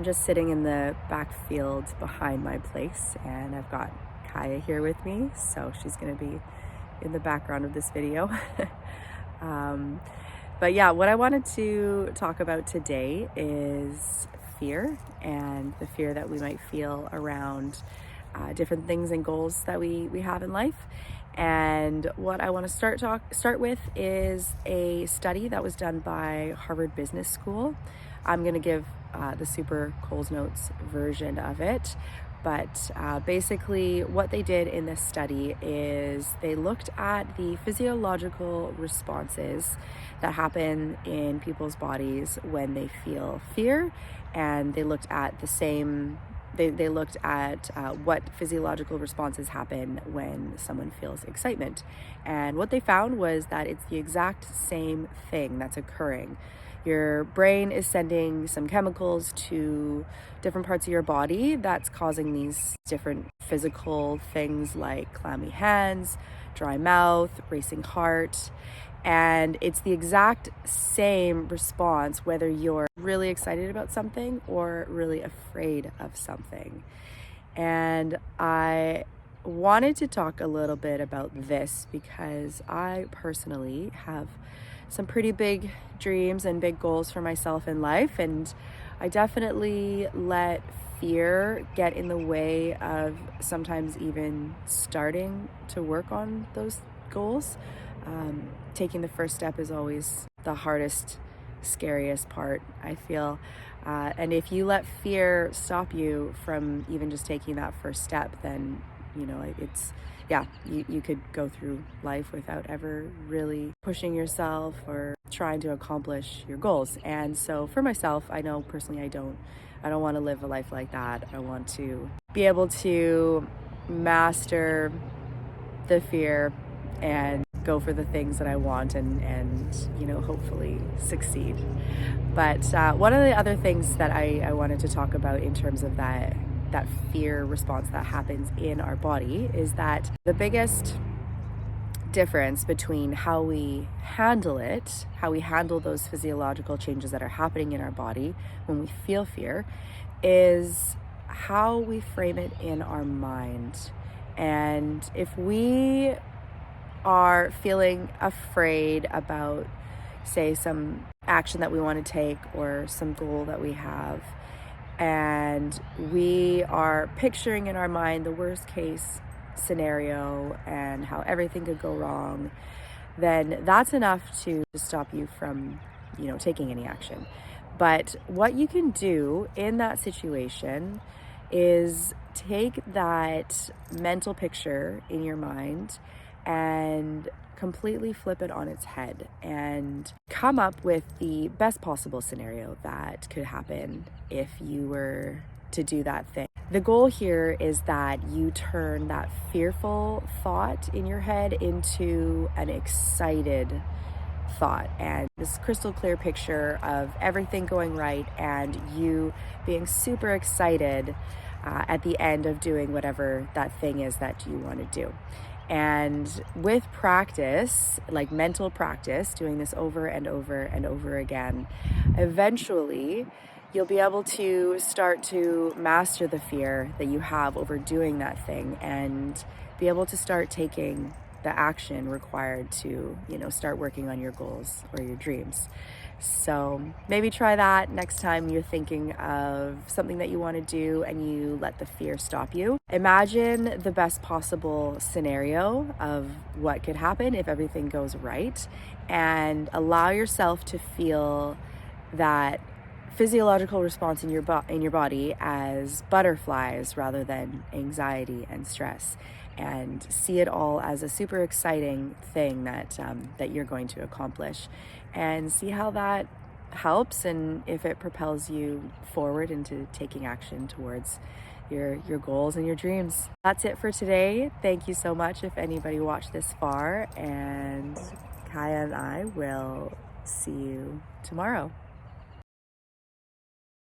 I'm just sitting in the back field behind my place, and I've got Kaya here with me, so she's going to be in the background of this video. um, but yeah, what I wanted to talk about today is fear, and the fear that we might feel around different things and goals that we have in life. And what I want to start with is a study that was done by Harvard Business School. I'm going to give the super Coles Notes version of it, but basically what they did in this study is they looked at the physiological responses that happen in people's bodies when they feel fear, and they looked at the same they looked at what physiological responses happen when someone feels excitement. And what they found was that it's the exact same thing that's occurring. Your brain is sending some chemicals to different parts of your body that's causing these different physical things like clammy hands, dry mouth, racing heart. And it's the exact same response whether you're really excited about something or really afraid of something. And I wanted to talk a little bit about this because I personally have some pretty big dreams and big goals for myself in life, and I definitely let fear get in the way of sometimes even starting to work on those goals. Taking the first step is always the hardest, scariest part, I feel. And if you let fear stop you from even just taking that first step, then, you could go through life without ever really pushing yourself or trying to accomplish your goals. And so for myself, I know personally I don't want to live a life like that. I want to be able to master the fear and go for the things that I want and hopefully succeed. But one of the other things that I wanted to talk about in terms of that fear response that happens in our body is that the biggest difference between how we handle it, how we handle those physiological changes that are happening in our body when we feel fear, is how we frame it in our mind. And if we are feeling afraid about, say, some action that we want to take or some goal that we have, and we are picturing in our mind the worst case scenario and how everything could go wrong, then that's enough to stop you from, taking any action. But what you can do in that situation is take that mental picture in your mind and completely flip it on its head and come up with the best possible scenario that could happen if you were to do that thing. The goal here is that you turn that fearful thought in your head into an excited thought, and this crystal clear picture of everything going right and you being super excited at the end of doing whatever that thing is that you want to do. And with practice, like mental practice, doing this over and over and over again, eventually you'll be able to start to master the fear that you have over doing that thing and be able to start taking the action required to, start working on your goals or your dreams. So maybe try that next time you're thinking of something that you want to do and you let the fear stop you. Imagine the best possible scenario of what could happen if everything goes right, and allow yourself to feel that physiological response in your body as butterflies rather than anxiety and stress, and see it all as a super exciting thing that you're going to accomplish, and see how that helps and if it propels you forward into taking action towards your goals and your dreams. That's it for today. Thank you so much if anybody watched this far, and Kaya and I will see you tomorrow.